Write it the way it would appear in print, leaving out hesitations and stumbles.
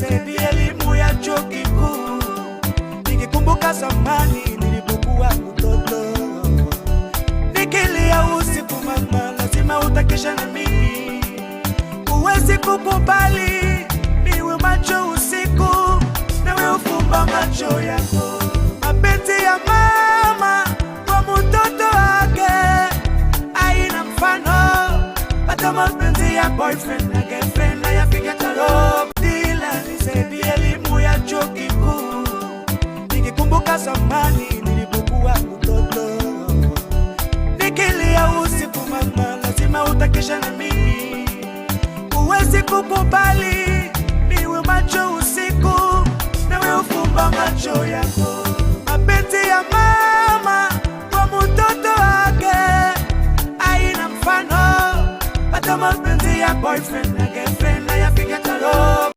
nisaidia elimu ya chuo kikuu. Nikikumbuka zamani nilipokuwa mtoto, nikilia usiku mama, lazima utakesha na mimi. Uwezi kukubali niwe macho usiku, nawe ufumba macho yako. Mapenzi ya mama kwa mtoto wake haina mfano, hata mapenzi ya boyfriend na girlfriend hayafikia taro. Dila nisaidia elimu ya chuo kikuu. Nikikumbuka zamani nilipokuwa mtoto, nikilia usiku mama, lazima utakesha na mimi. Uwezi kukubali niwe macho usiku, nawe ufumba macho yako. Mapenzi ya mama kwa mtoto wake haina mfano, hata mapenzi ya boyfriend na girlfriend hayafikia taro.